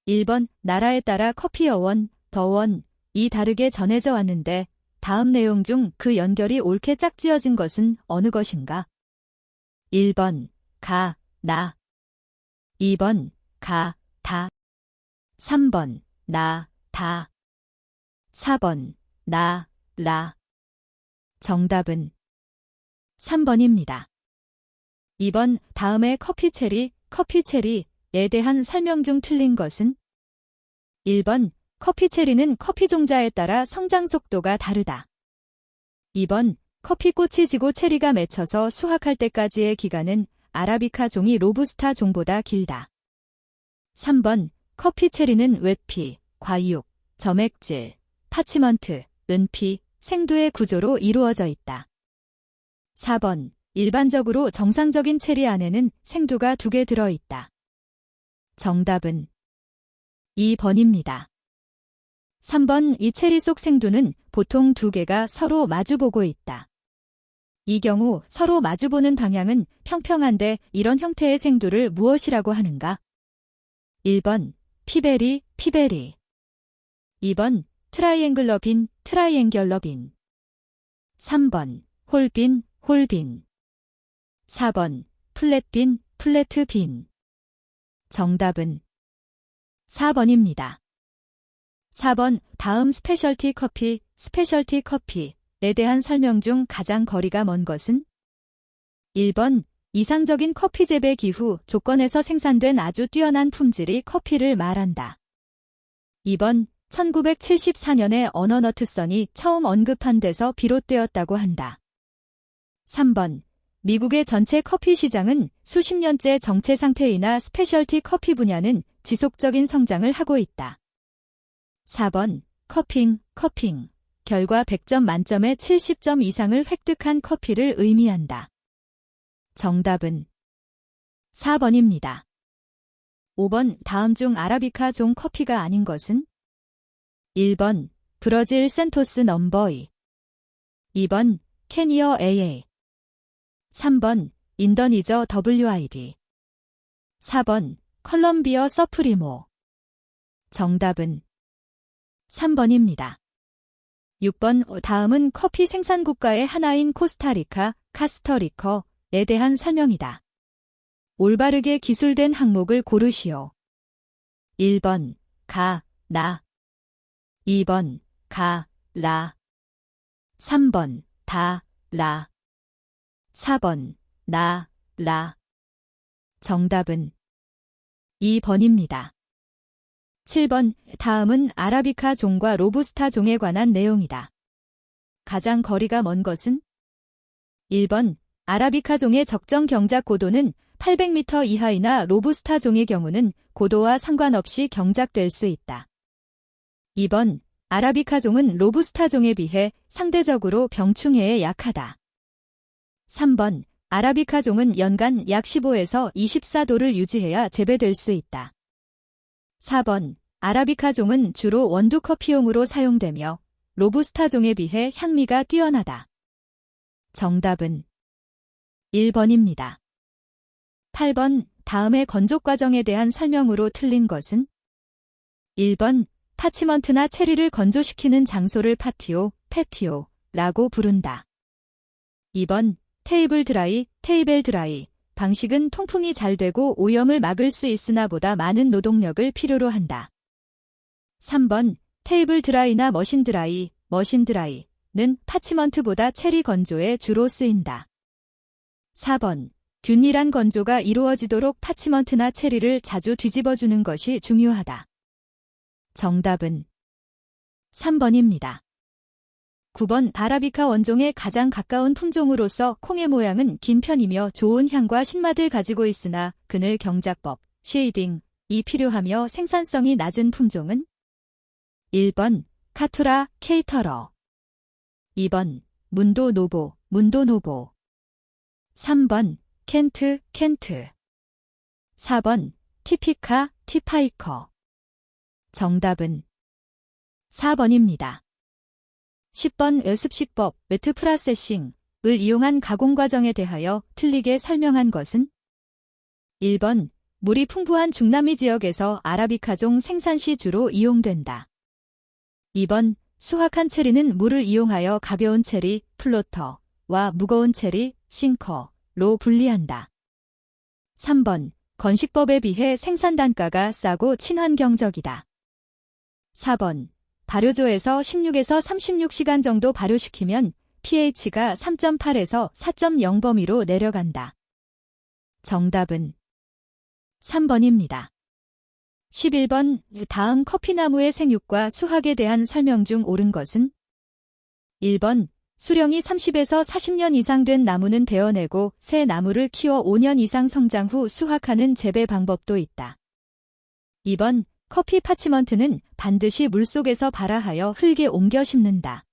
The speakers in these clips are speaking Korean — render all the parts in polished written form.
1번 나라에 따라 커피 여원, 더원이 다르게 전해져 왔는데 다음 내용 중 그 연결이 옳게 짝지어진 것은 어느 것인가? 1번 가, 나 2번 가, 다 3번 나, 다 4번 나, 라 정답은 3번입니다. 2번 다음에 커피체리에 대한 설명 중 틀린 것은? 1번 커피체리는 커피 종자에 따라 성장 속도가 다르다. 2번 커피꽃이 지고 체리가 맺혀서 수확할 때까지의 기간은 아라비카 종이 로부스타 종보다 길다. 3번 커피체리는 웹피, 과육, 점액질, 파치먼트, 은피, 생두의 구조로 이루어져 있다. 4번 일반적으로 정상적인 체리 안에는 생두가 2개 들어있다. 정답은 2번입니다. 3번 이 체리 속 생두는 보통 2개가 서로 마주보고 있다. 이 경우 서로 마주보는 방향은 평평한데 이런 형태의 생두를 무엇이라고 하는가? 1번 피베리, 2번 트라이앵글러 빈, 3번 홀빈, 4번 플랫빈, 플래트 빈. 정답은 4번입니다. 4번 다음 스페셜티 커피에 대한 설명 중 가장 거리가 먼 것은? 1번 이상적인 커피 재배 기후 조건에서 생산된 아주 뛰어난 품질이 커피를 말한다. 2번 1974년에 어너너트선이 처음 언급한 데서 비롯되었다고 한다. 3번 미국의 전체 커피 시장은 수십 년째 정체 상태이나 스페셜티 커피 분야는 지속적인 성장을 하고 있다. 4번 커핑, 결과 100점 만점에 70점 이상을 획득한 커피를 의미한다. 정답은 4번입니다. 5번 다음 중 아라비카 종 커피가 아닌 것은? 1번 브러질 센토스 넘버 2번 캐니어 AA 3번 인더니저 WIB 4번 컬럼비어 서프리모. 정답은 3번입니다. 6번 다음은 커피 생산 국가의 하나인 코스타리카, 카스터리커에 대한 설명이다. 올바르게 기술된 항목을 고르시오. 1번 가, 나 2번 가, 라 3번 다, 라 4번 나, 라 정답은 2번입니다. 7번 다음은 아라비카 종과 로부스타 종에 관한 내용이다. 가장 거리가 먼 것은? 1번 아라비카 종의 적정 경작 고도는 800m 이하이나 로부스타 종의 경우는 고도와 상관없이 경작될 수 있다. 2번 아라비카 종은 로부스타 종에 비해 상대적으로 병충해에 약하다. 3번 아라비카 종은 연간 약 15에서 24도를 유지해야 재배될 수 있다. 4번 아라비카 종은 주로 원두 커피용으로 사용되며 로부스타 종에 비해 향미가 뛰어나다. 정답은 1번입니다. 8번 다음의 건조 과정에 대한 설명으로 틀린 것은? 1번 파치먼트나 체리를 건조시키는 장소를 패티오라고 부른다. 2번 테이블 드라이 방식은 통풍이 잘 되고 오염을 막을 수 있으나 보다 많은 노동력을 필요로 한다. 3번 테이블 드라이나 머신 드라이는 파치먼트보다 체리 건조에 주로 쓰인다. 4번 균일한 건조가 이루어지도록 파치먼트나 체리를 자주 뒤집어주는 것이 중요하다. 정답은 3번입니다. 9번 아라비카 원종에 가장 가까운 품종으로서 콩의 모양은 긴 편이며 좋은 향과 신맛을 가지고 있으나 그늘 경작법, 쉐이딩이 필요하며 생산성이 낮은 품종은? 1번 카투라 케이터러 2번 문도 노보 3번 켄트 4번 티피카 티파이커. 정답은 4번입니다. 10번 습식법 웨트 프로세싱을 이용한 가공 과정에 대하여 틀리게 설명한 것은? 1번 물이 풍부한 중남미 지역에서 아라비카종 생산 시 주로 이용된다. 2번, 수확한 체리는 물을 이용하여 가벼운 체리, 플로터와 무거운 체리, 싱커로 분리한다. 3번, 건식법에 비해 생산 단가가 싸고 친환경적이다. 4번, 발효조에서 16에서 36시간 정도 발효시키면 pH가 3.8에서 4.0 범위로 내려간다. 정답은 3번입니다. 11번, 다음 커피나무의 생육과 수확에 대한 설명 중 옳은 것은? 1번, 수령이 30에서 40년 이상 된 나무는 베어내고 새 나무를 키워 5년 이상 성장 후 수확하는 재배 방법도 있다. 2번, 커피 파치먼트는 반드시 물속에서 발화하여 흙에 옮겨 심는다.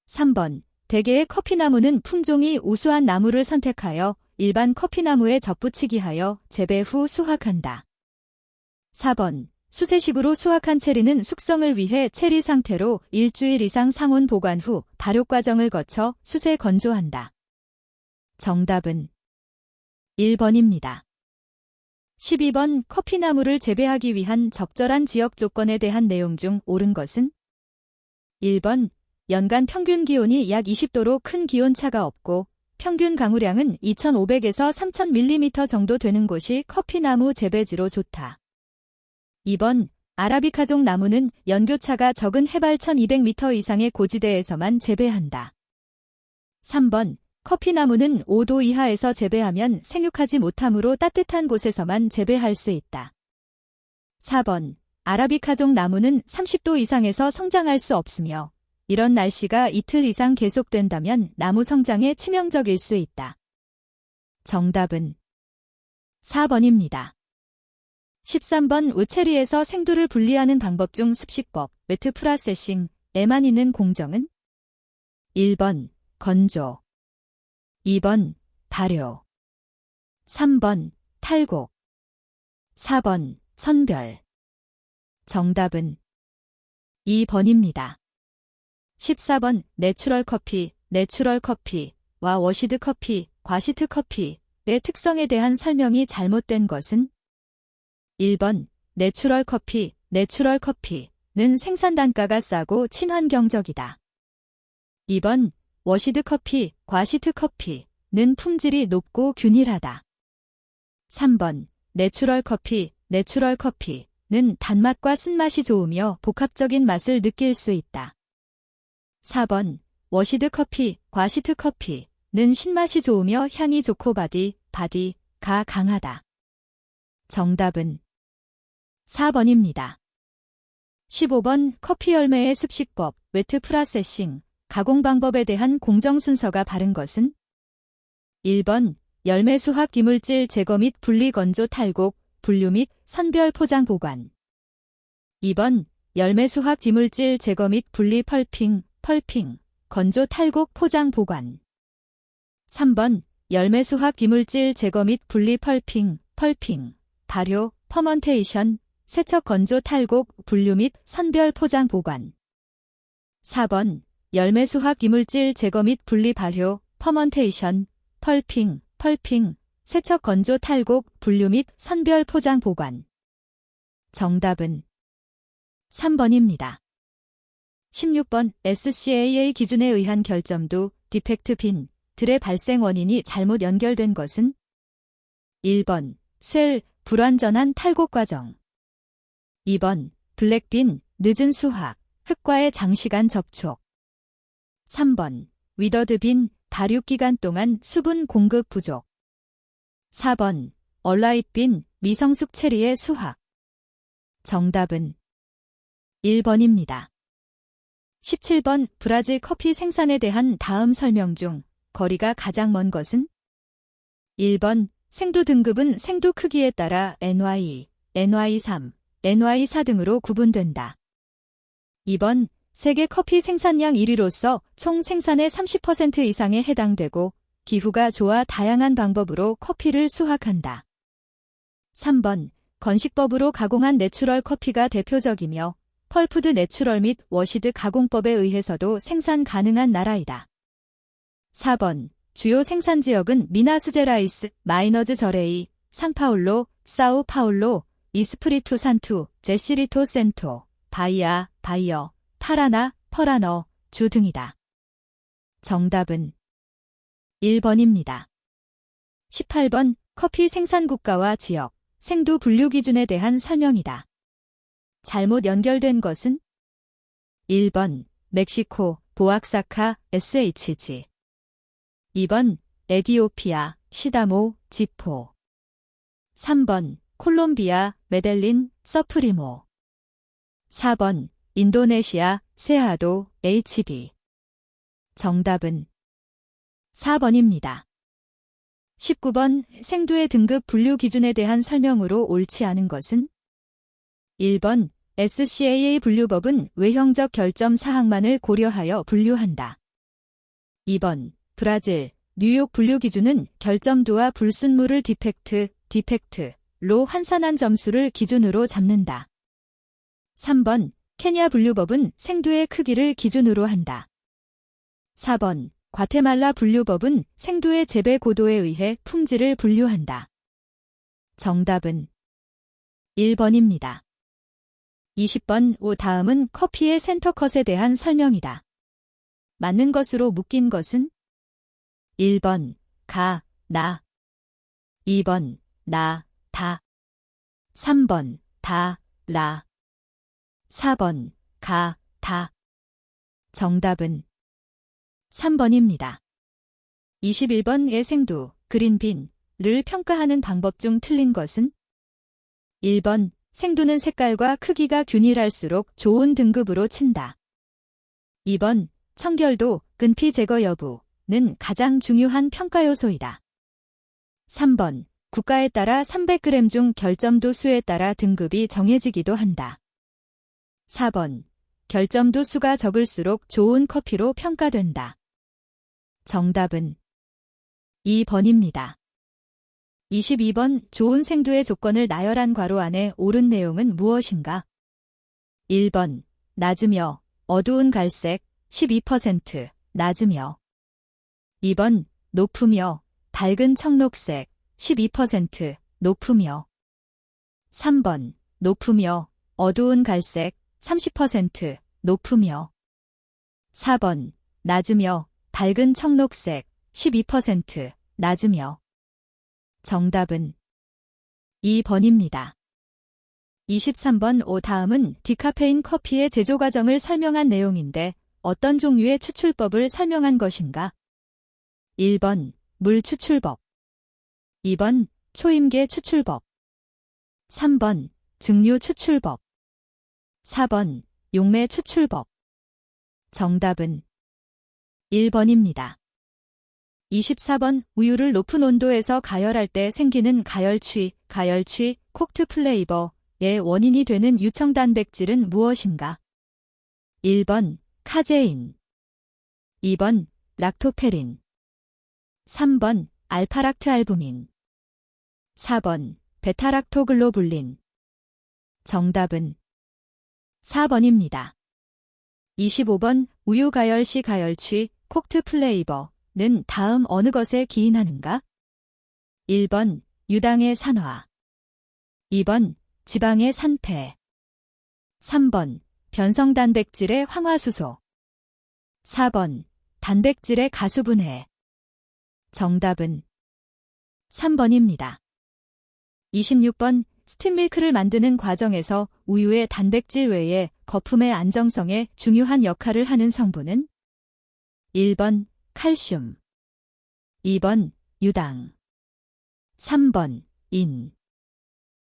3번, 대개의 커피나무는 품종이 우수한 나무를 선택하여 일반 커피나무에 접붙이기 하여 재배 후 수확한다. 4번, 수세식으로 수확한 체리는 숙성을 위해 체리 상태로 일주일 이상 상온 보관 후 발효 과정을 거쳐 수세 건조한다. 정답은 1번입니다. 12번, 커피나무를 재배하기 위한 적절한 지역 조건에 대한 내용 중 옳은 것은? 1번, 연간 평균 기온이 약 20도로 큰 기온차가 없고 평균 강우량은 2,500에서 3,000mm 정도 되는 곳이 커피나무 재배지로 좋다. 2번, 아라비카종 나무는 연교차가 적은 해발 1200m 이상의 고지대에서만 재배한다. 3번, 커피나무는 5도 이하에서 재배하면 생육하지 못하므로 따뜻한 곳에서만 재배할 수 있다. 4번, 아라비카종 나무는 30도 이상에서 성장할 수 없으며 이런 날씨가 이틀 이상 계속된다면 나무 성장에 치명적일 수 있다. 정답은 4번입니다. 13번, 우체리에서 생두를 분리하는 방법 중 습식법, 웨트 프로세싱에만 있는 공정은? 1번, 건조. 2번, 발효. 3번, 탈곡. 4번, 선별. 정답은 2번입니다. 14번, 내추럴 커피와 워시드 커피, 과시트 커피의 특성에 대한 설명이 잘못된 것은? 1번, 내추럴 커피는 생산 단가가 싸고 친환경적이다. 2번, 워시드 커피, 과시트 커피는 품질이 높고 균일하다. 3번, 내추럴 커피는 단맛과 쓴맛이 좋으며 복합적인 맛을 느낄 수 있다. 4번, 워시드 커피, 과시트 커피는 신맛이 좋으며 향이 좋고 바디가 강하다. 정답은 4번입니다. 15번, 커피 열매의 습식법, 웨트 프로세싱, 가공 방법에 대한 공정 순서가 바른 것은? 1번, 열매 수확 이물질 제거 및 분리 건조 탈곡, 분류 및 선별 포장 보관. 2번, 열매 수확 이물질 제거 및 분리 펄핑, 건조 탈곡 포장 보관. 3번, 열매 수확 이물질 제거 및 분리 펄핑, 발효, 퍼먼테이션, 세척 건조 탈곡, 분류 및 선별 포장 보관. 4번, 열매 수확 이물질 제거 및 분리 발효, 퍼먼테이션, 펄핑, 세척 건조 탈곡, 분류 및 선별 포장 보관. 정답은 3번입니다. 16번, SCAA 기준에 의한 결점도 디펙트 빈들의 발생 원인이 잘못 연결된 것은? 1번, 불완전한 탈곡 과정. 2번, 블랙빈, 늦은 수확, 흙과의 장시간 접촉. 3번, 위더드빈, 발육기간 동안 수분 공급 부족. 4번, 얼라잇빈, 미성숙 체리의 수확. 정답은 1번입니다. 17번, 브라질 커피 생산에 대한 다음 설명 중 거리가 가장 먼 것은? 1번, 생두 등급은 생두 크기에 따라 NY, NY3, NY4 등으로 구분된다. 2번, 세계 커피 생산량 1위로서 총 생산의 30% 이상에 해당되고 기후가 좋아 다양한 방법으로 커피를 수확한다. 3번, 건식법으로 가공한 내추럴 커피가 대표적이며 펄프드 내추럴 및 워시드 가공법에 의해서도 생산 가능한 나라이다. 4번, 주요 생산 지역은 미나스제라이스, 마이너즈 저레이, 상파울로, 사우파울로, 이스프리투 산투, 제시리토 센토, 바이아, 바이어, 파라나, 퍼라너, 주 등이다. 정답은 1번입니다. 18번 커피 생산 국가와 지역, 생두 분류 기준에 대한 설명이다. 잘못 연결된 것은 1번 멕시코, 보악사카, SHG 2번 에디오피아, 시다모, 지포 3번 콜롬비아, 메델린, 서프리모 4번 인도네시아, 세아도, HB 정답은 4번입니다. 19번 생두의 등급 분류 기준에 대한 설명으로 옳지 않은 것은 1번 SCAA 분류법은 외형적 결점 사항만을 고려하여 분류한다. 2번 브라질, 뉴욕 분류 기준은 결점도와 불순물을 디펙트로 환산한 점수를 기준으로 잡는다. 3번 케냐 분류법은 생두의 크기를 기준으로 한다. 4번 과테말라 분류법은 생두의 재배 고도에 의해 품질을 분류한다. 정답은 1번입니다. 20번 다음은 커피의 센터컷에 대한 설명이다. 맞는 것으로 묶인 것은 1번 가, 나 2번 나, 다 3번 다, 라 4번 가, 다 정답은 3번입니다. 21번의 생두, 그린빈을 평가하는 방법 중 틀린 것은 1번 생두는 색깔과 크기가 균일할수록 좋은 등급으로 친다. 2번 청결도, 끈피 제거 여부는 가장 중요한 평가 요소이다. 3번 국가에 따라 300g 중 결점도 수에 따라 등급이 정해지기도 한다. 4번 결점도 수가 적을수록 좋은 커피로 평가된다. 정답은 2번입니다. 22번 좋은 생두의 조건을 나열한 괄호 안에 옳은 내용은 무엇인가? 1번 낮으며 어두운 갈색 12% 낮으며 2번 높으며 밝은 청록색 12% 높으며 3번 높으며 어두운 갈색 30% 높으며 4번 낮으며 밝은 청록색 12% 낮으며 정답은 2번입니다. 23번 다음은 디카페인 커피의 제조 과정을 설명한 내용인데 어떤 종류의 추출법을 설명한 것인가? 1번 물 추출법 2번 초임계 추출법 3번 증류 추출법 4번 용매 추출법 정답은 1번입니다. 24번 우유를 높은 온도에서 가열할 때 생기는 가열취, 콕트 플레이버의 원인이 되는 유청 단백질은 무엇인가? 1번 카제인 2번 락토페린 3번 알파락트알부민 4번 베타락토글로불린 정답은 4번입니다. 25번 우유 가열 시 가열취, 콕트 플레이버는 다음 어느 것에 기인하는가? 1번 유당의 산화 2번 지방의 산패 3번 변성단백질의 황화수소 4번 단백질의 가수분해 정답은 3번입니다. 26번 스팀밀크를 만드는 과정에서 우유의 단백질 외에 거품의 안정성에 중요한 역할을 하는 성분은 1번 칼슘 2번 유당 3번 인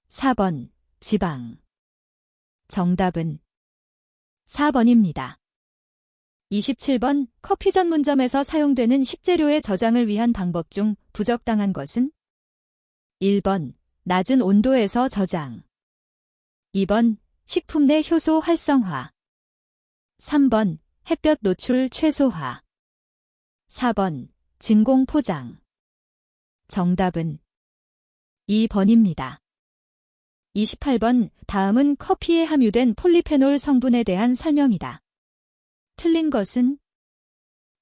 4번 지방 정답은 4번입니다. 27번 커피 전문점에서 사용되는 식재료의 저장을 위한 방법 중 부적당한 것은 1번 낮은 온도에서 저장 2번 식품 내 효소 활성화 3번 햇볕 노출 최소화 4번 진공 포장 정답은 2번입니다. 28번 다음은 커피에 함유된 폴리페놀 성분에 대한 설명이다. 틀린 것은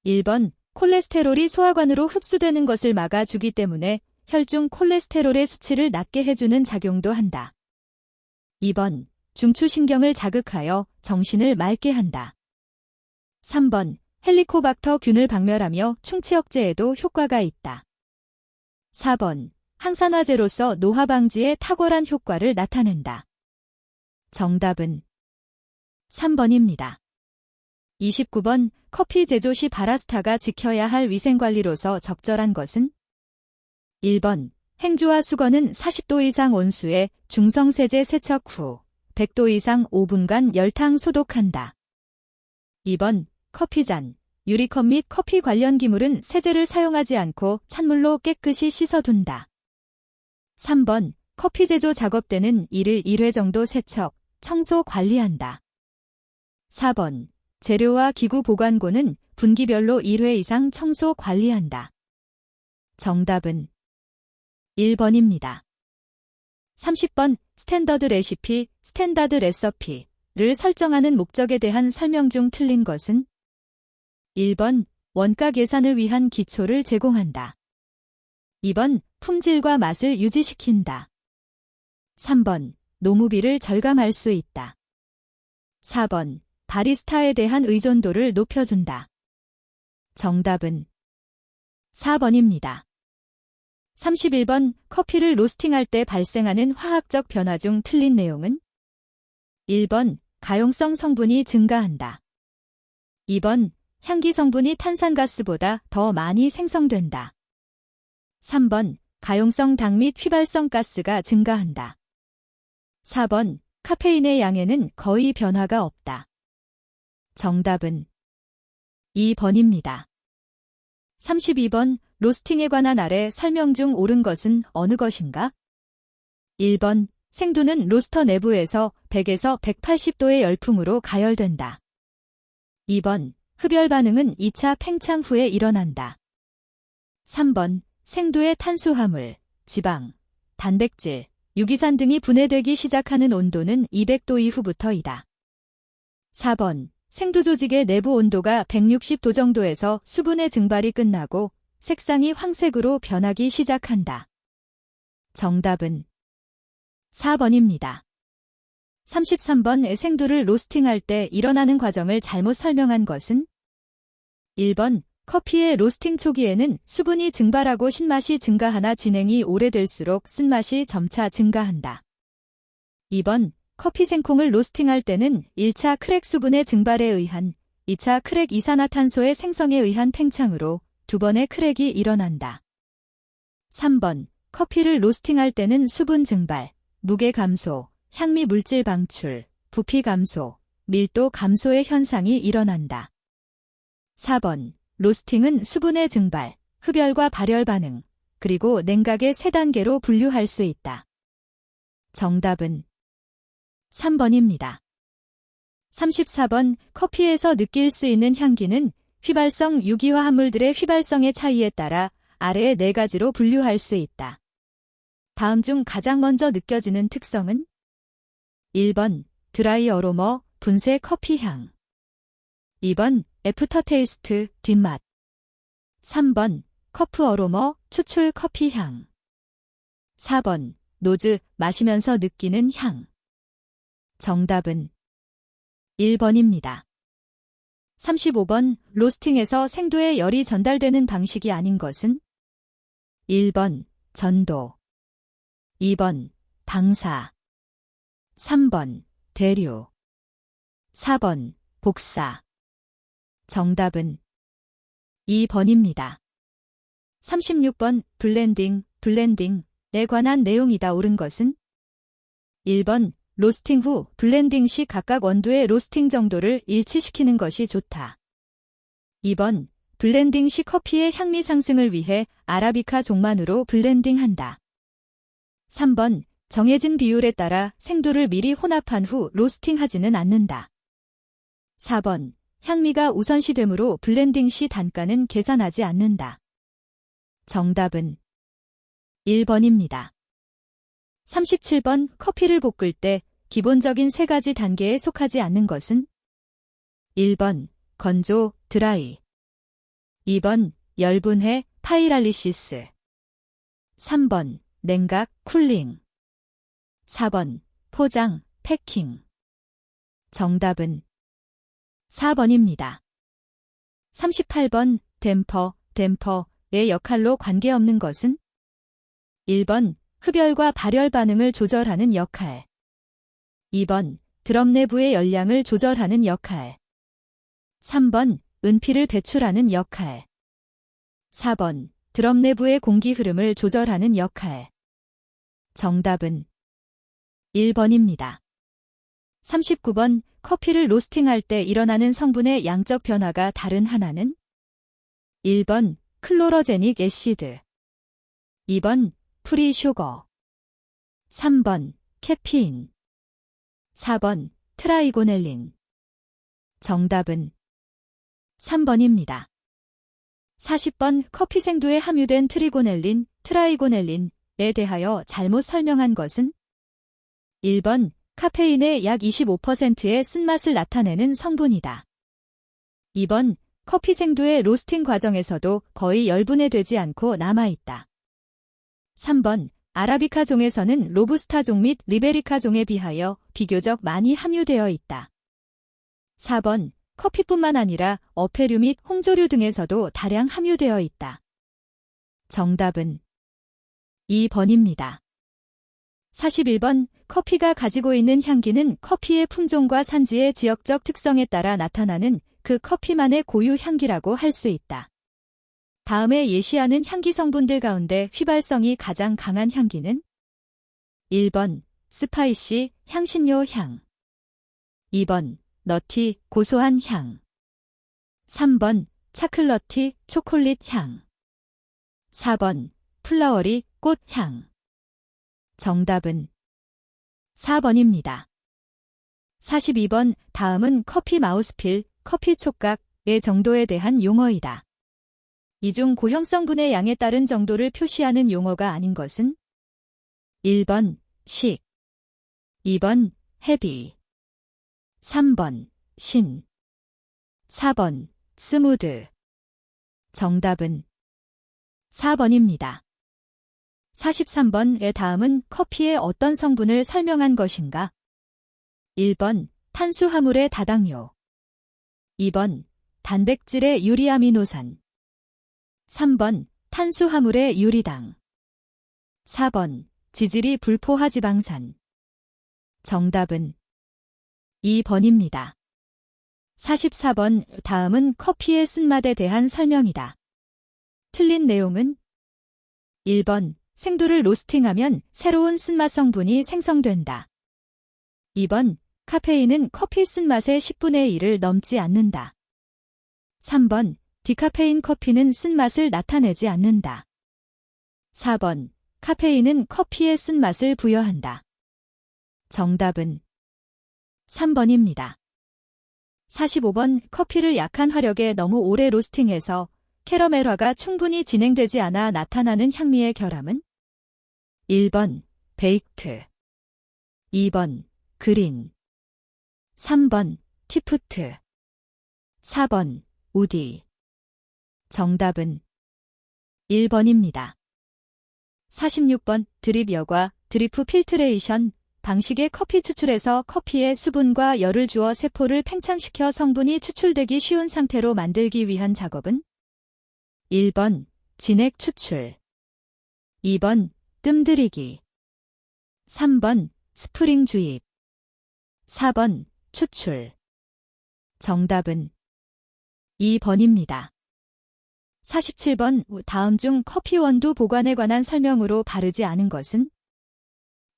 1번 콜레스테롤이 소화관으로 흡수되는 것을 막아주기 때문에 혈중 콜레스테롤의 수치를 낮게 해주는 작용도 한다. 2번, 중추신경을 자극하여 정신을 맑게 한다. 3번, 헬리코박터균을 박멸하며 충치 억제에도 효과가 있다. 4번, 항산화제로서 노화 방지에 탁월한 효과를 나타낸다. 정답은 3번입니다. 29번, 커피 제조 시 바리스타가 지켜야 할 위생관리로서 적절한 것은? 1번, 행주와 수건은 40도 이상 온수에 중성세제 세척 후 100도 이상 5분간 열탕 소독한다. 2번, 커피잔, 유리컵 및 커피 관련 기물은 세제를 사용하지 않고 찬물로 깨끗이 씻어둔다. 3번, 커피 제조 작업 때는 이를 1회 정도 세척, 청소 관리한다. 4번, 재료와 기구 보관고는 분기별로 1회 이상 청소 관리한다. 정답은 1번입니다. 30번, 스탠더드 레시피를 설정하는 목적에 대한 설명 중 틀린 것은? 1번, 원가 계산을 위한 기초를 제공한다. 2번, 품질과 맛을 유지시킨다. 3번, 노무비를 절감할 수 있다. 4번, 바리스타에 대한 의존도를 높여준다. 정답은 4번입니다. 31번, 커피를 로스팅할 때 발생하는 화학적 변화 중 틀린 내용은? 1번, 가용성 성분이 증가한다. 2번, 향기 성분이 탄산가스보다 더 많이 생성된다. 3번, 가용성 당 및 휘발성 가스가 증가한다. 4번, 카페인의 양에는 거의 변화가 없다. 정답은 2번입니다. 32번, 로스팅에 관한 아래 설명 중 옳은 것은 어느 것인가? 1번, 생두는 로스터 내부에서 100에서 180도의 열풍으로 가열된다. 2번, 흡열 반응은 2차 팽창 후에 일어난다. 3번, 생두의 탄수화물, 지방, 단백질, 유기산 등이 분해되기 시작하는 온도는 200도 이후부터이다. 4번, 생두 조직의 내부 온도가 160도 정도에서 수분의 증발이 끝나고 색상이 황색으로 변하기 시작한다. 정답은 4번입니다. 33번, 생두를 로스팅할 때 일어나는 과정을 잘못 설명한 것은? 1번, 커피의 로스팅 초기에는 수분이 증발하고 신맛이 증가하나 진행이 오래될수록 쓴맛이 점차 증가한다. 2번, 커피 생콩을 로스팅할 때는 1차 크랙 수분의 증발에 의한 2차 크랙 이산화탄소의 생성에 의한 팽창으로 두 번의 크랙이 일어난다. 3번, 커피를 로스팅할 때는 수분 증발, 무게 감소, 향미 물질 방출, 부피 감소, 밀도 감소의 현상이 일어난다. 4번, 로스팅은 수분의 증발, 흡열과 발열 반응, 그리고 냉각의 3단계로 분류할 수 있다. 정답은 3번입니다. 34번, 커피에서 느낄 수 있는 향기는 휘발성 유기화 합물들의 휘발성의 차이에 따라 아래의 4가지로 분류할 수 있다. 다음 중 가장 먼저 느껴지는 특성은? 1번, 드라이 어로머, 분쇄 커피 향. 2번, 애프터 테이스트, 뒷맛. 3번, 커프 어로머, 추출 커피 향. 4번, 노즈, 마시면서 느끼는 향. 정답은 1번입니다. 35번, 로스팅에서 생두에 열이 전달되는 방식이 아닌 것은? 1번, 전도. 2번, 방사. 3번, 대류. 4번, 복사. 정답은 2번입니다. 36번, 블렌딩에 관한 내용이다 옳은 것은? 1번, 로스팅 후 블렌딩 시 각각 원두의 로스팅 정도를 일치시키는 것이 좋다. 2번, 블렌딩 시 커피의 향미 상승을 위해 아라비카 종만으로 블렌딩한다. 3번, 정해진 비율에 따라 생두를 미리 혼합한 후 로스팅하지는 않는다. 4번, 향미가 우선시되므로 블렌딩 시 단가는 계산하지 않는다. 정답은 1번입니다. 37번, 커피를 볶을 때 기본적인 3가지 단계에 속하지 않는 것은? 1번, 건조, 드라이. 2번, 열분해, 파이랄리시스. 3번 냉각, 쿨링. 4번 포장, 패킹. 정답은 4번입니다. 38번 댐퍼의 역할로 관계없는 것은? 1번 흡열과 발열 반응을 조절하는 역할. 2번 드럼 내부의 열량을 조절하는 역할. 3번 은피를 배출하는 역할. 4번 드럼 내부의 공기 흐름을 조절하는 역할. 정답은 1번입니다. 39번 커피를 로스팅할 때 일어나는 성분의 양적 변화가 다른 하나는? 1번 클로로제닉 애시드. 2번 프리쇼거. 3번 캐피인. 4번 트라이고넬린. 정답은 3번입니다. 40번 커피 생두에 함유된 트리고넬린, 트라이고넬린에 대하여 잘못 설명한 것은? 1번 카페인의 약 25%의 쓴맛을 나타내는 성분이다. 2번 커피 생두의 로스팅 과정에서도 거의 열분해되지 않고 남아있다. 3번 아라비카 종에서는 로부스타 종 및 리베리카 종에 비하여 비교적 많이 함유되어 있다. 4번 커피뿐만 아니라 어패류 및 홍조류 등에서도 다량 함유되어 있다. 정답은 2번입니다. 41번 커피가 가지고 있는 향기는 커피의 품종과 산지의 지역적 특성에 따라 나타나는 그 커피만의 고유 향기라고 할 수 있다. 다음에 예시하는 향기 성분들 가운데 휘발성이 가장 강한 향기는? 1번 스파이시, 향신료 향. 2번 너티, 고소한 향. 3번 차클러티, 초콜릿 향. 4번 플라워리, 꽃향. 정답은 4번입니다. 42번 다음은 커피 마우스필, 커피 촉각의 정도에 대한 용어이다. 이 중 고형성분의 양에 따른 정도를 표시하는 용어가 아닌 것은? 1번 식. 2번 헤비. 3번 신. 4번 스무드. 정답은 4번입니다. 43번의 다음은 커피의 어떤 성분을 설명한 것인가? 1번 탄수화물의 다당류. 2번 단백질의 유리아미노산. 3번 탄수화물의 유리당. 4번 지질이 불포화지방산. 정답은 2번입니다. 44번 다음은 커피의 쓴맛에 대한 설명이다. 틀린 내용은? 1번 생두를 로스팅하면 새로운 쓴맛 성분이 생성된다. 2번 카페인은 커피 쓴맛의 10분의 1을 넘지 않는다. 3번 디카페인 커피는 쓴맛을 나타내지 않는다. 4번 카페인은 커피의 쓴맛을 부여한다. 정답은 3번입니다. 45번 커피를 약한 화력에 너무 오래 로스팅해서 캐러멜화가 충분히 진행되지 않아 나타나는 향미의 결함은? 1번 베이크트. 2번 그린. 3번 티프트. 4번 우디. 정답은 1번입니다. 46번 드립 여과, 드리프 필트레이션 방식의 커피 추출에서 커피에 수분과 열을 주어 세포를 팽창시켜 성분이 추출되기 쉬운 상태로 만들기 위한 작업은? 1번 진액 추출. 2번 뜸들이기. 3번 스프링 주입. 4번 추출. 정답은 2번입니다. 47번 다음 중 커피 원두 보관에 관한 설명으로 바르지 않은 것은?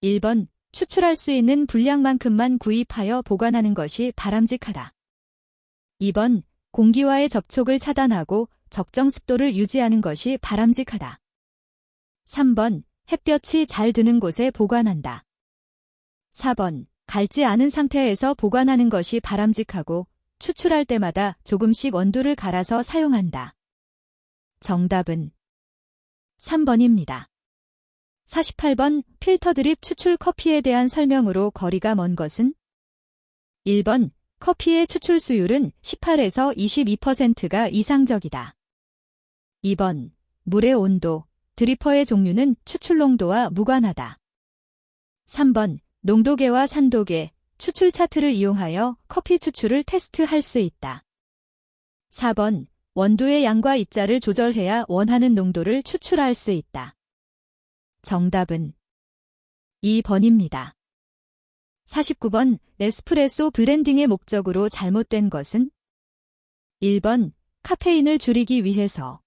1번 추출할 수 있는 분량만큼만 구입하여 보관하는 것이 바람직하다. 2번 공기와의 접촉을 차단하고 적정 습도를 유지하는 것이 바람직하다. 3번 햇볕이 잘 드는 곳에 보관한다. 4번 갈지 않은 상태에서 보관하는 것이 바람직하고 추출할 때마다 조금씩 원두를 갈아서 사용한다. 정답은 3번입니다. 48번 필터 드립 추출 커피에 대한 설명으로 거리가 먼 것은? 1번 커피의 추출 수율은 18에서 22%가 이상적이다. 2번 물의 온도, 드리퍼의 종류는 추출 농도와 무관하다. 3번, 농도계와 산도계, 추출 차트를 이용하여 커피 추출을 테스트할 수 있다. 4번, 원두의 양과 입자를 조절해야 원하는 농도를 추출할 수 있다. 정답은 2번입니다. 49번, 에스프레소 블렌딩의 목적으로 잘못된 것은? 1번, 카페인을 줄이기 위해서.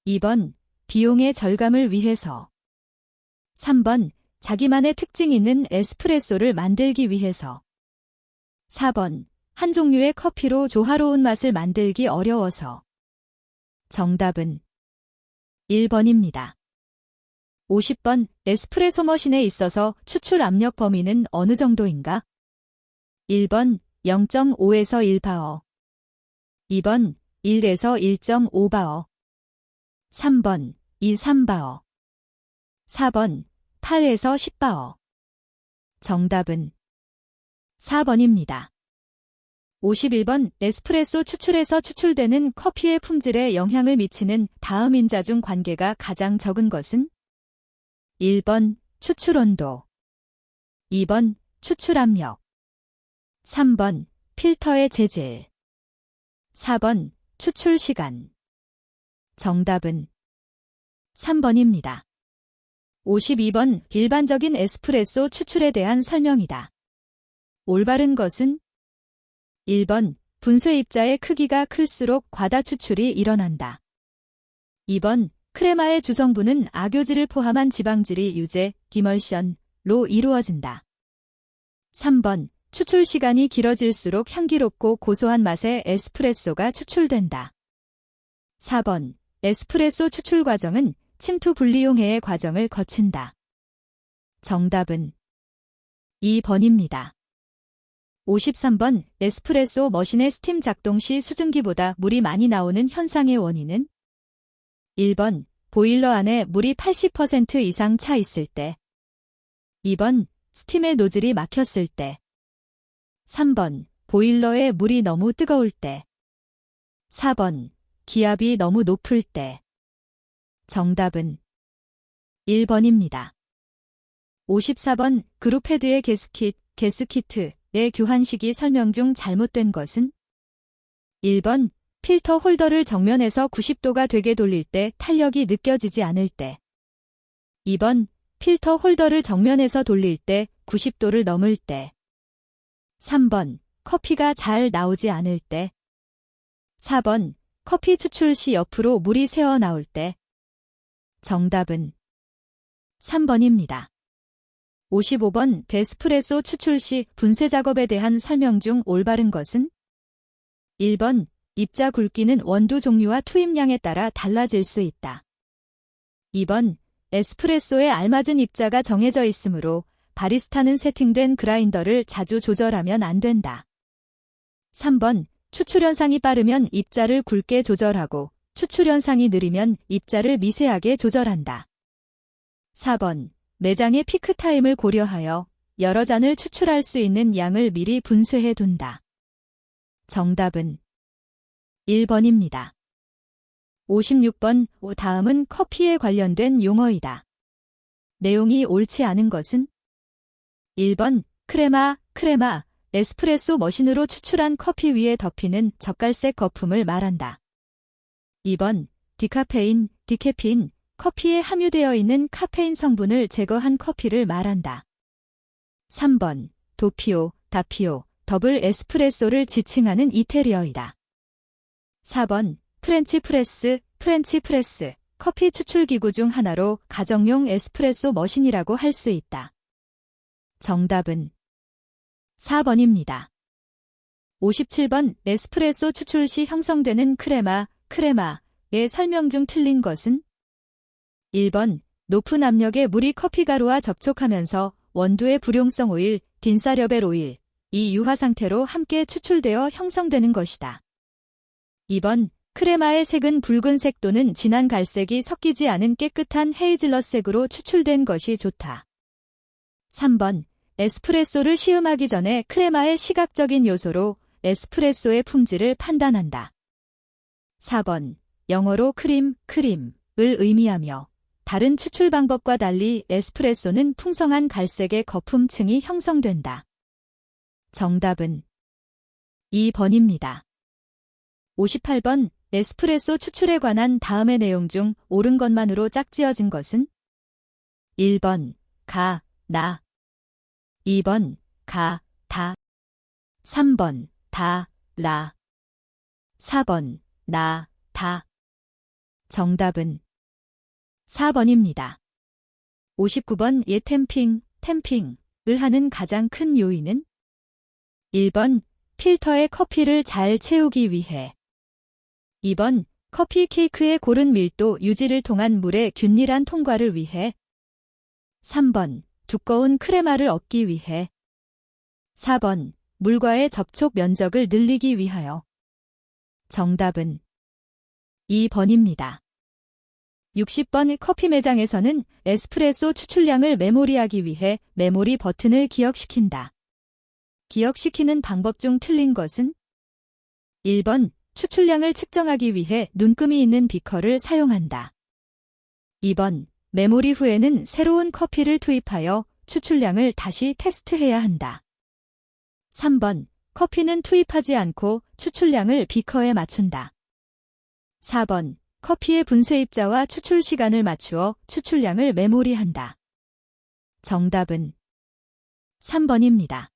2번, 비용의 절감을 위해서. 3번, 자기만의 특징 있는 에스프레소를 만들기 위해서. 4번, 한 종류의 커피로 조화로운 맛을 만들기 어려워서. 정답은 1번입니다. 50번, 에스프레소 머신에 있어서 추출 압력 범위는 어느 정도인가? 1번, 0.5에서 1바어. 2번, 1에서 1.5바어. 3번, 3바어. 4번, 8에서 10바어. 정답은 4번입니다. 51번, 에스프레소 추출에서 추출되는 커피의 품질에 영향을 미치는 다음 인자 중 관계가 가장 적은 것은? 1번, 추출 온도. 2번, 추출 압력. 3번, 필터의 재질. 4번, 추출 시간. 정답은 3번입니다. 52번, 일반적인 에스프레소 추출에 대한 설명이다. 올바른 것은? 1번, 분쇄 입자의 크기가 클수록 과다 추출이 일어난다. 2번, 크레마의 주성분은 악유질을 포함한 지방질이 유제, 디멀션로 이루어진다. 3번, 추출 시간이 길어질수록 향기롭고 고소한 맛의 에스프레소가 추출된다. 4번, 에스프레소 추출 과정은 침투 분리용해의 과정을 거친다. 정답은 2번입니다. 53번, 에스프레소 머신의 스팀 작동 시 수증기보다 물이 많이 나오는 현상의 원인은? 1번, 보일러 안에 물이 80% 이상 차 있을 때. 2번, 스팀의 노즐이 막혔을 때. 3번, 보일러에 물이 너무 뜨거울 때. 4번, 기압이 너무 높을 때. 정답은 1번입니다. 54번, 그룹헤드의 게스키트의 교환 시기 설명 중 잘못된 것은? 1번, 필터 홀더를 정면에서 90도가 되게 돌릴 때 탄력이 느껴지지 않을 때. 2번, 필터 홀더를 정면에서 돌릴 때 90도를 넘을 때. 3번, 커피가 잘 나오지 않을 때. 4번, 커피 추출 시 옆으로 물이 새어 나올 때. 정답은 3번입니다. 55번, 에스프레소 추출 시 분쇄 작업에 대한 설명 중 올바른 것은? 1번, 입자 굵기는 원두 종류와 투입량에 따라 달라질 수 있다. 2번, 에스프레소에 알맞은 입자가 정해져 있으므로 바리스타는 세팅된 그라인더를 자주 조절하면 안 된다. 3번, 추출 현상이 빠르면 입자를 굵게 조절하고 추출 현상이 느리면 입자를 미세하게 조절한다. 4번, 매장의 피크 타임을 고려하여 여러 잔을 추출할 수 있는 양을 미리 분쇄해 둔다. 정답은 1번입니다. 56번, 다음은 커피에 관련된 용어이다. 내용이 옳지 않은 것은? 1번, 크레마, 에스프레소 머신으로 추출한 커피 위에 덮이는 젓갈색 거품을 말한다. 2번, 디카페인, 커피에 함유되어 있는 카페인 성분을 제거한 커피를 말한다. 3번, 다피오, 더블 에스프레소를 지칭하는 이태리어이다. 4번, 프렌치 프레스, 커피 추출 기구 중 하나로 가정용 에스프레소 머신이라고 할 수 있다. 정답은 4번입니다. 57번, 에스프레소 추출 시 형성되는 크레마의 설명 중 틀린 것은? 1번, 높은 압력의 물이 커피가루와 접촉하면서 원두의 불용성 오일, 딘사려벨 오일, 이 유화 상태로 함께 추출되어 형성되는 것이다. 2번, 크레마의 색은 붉은색 또는 진한 갈색이 섞이지 않은 깨끗한 헤이즐넛색으로 추출된 것이 좋다. 3번, 에스프레소를 시음하기 전에 크레마의 시각적인 요소로 에스프레소의 품질을 판단한다. 4번, 영어로 크림을 의미하며 다른 추출 방법과 달리 에스프레소는 풍성한 갈색의 거품층이 형성된다. 정답은 2번입니다. 58번 에스프레소 추출에 관한 다음의 내용 중 옳은 것만으로 짝지어진 것은 1번 가, 나 2번 가, 다 3번 다, 라 4번 나, 다 정답은 4번입니다. 59번 템핑을 하는 가장 큰 요인은 1번 필터에 커피를 잘 채우기 위해 2번 커피 케이크의 고른 밀도 유지를 통한 물의 균일한 통과를 위해 3번 두꺼운 크레마를 얻기 위해 4번 물과의 접촉 면적을 늘리기 위하여 정답은 2번입니다. 60번 커피 매장에서는 에스프레소 추출량을 메모리하기 위해 메모리 버튼을 기억시킨다. 기억시키는 방법 중 틀린 것은 1번 추출량을 측정하기 위해 눈금이 있는 비커를 사용한다. 2번 메모리 후에는 새로운 커피를 투입하여 추출량을 다시 테스트해야 한다. 3번 커피는 투입하지 않고 추출량을 비커에 맞춘다. 4번 커피의 분쇄입자와 추출 시간을 맞추어 추출량을 메모리한다. 정답은 3번입니다.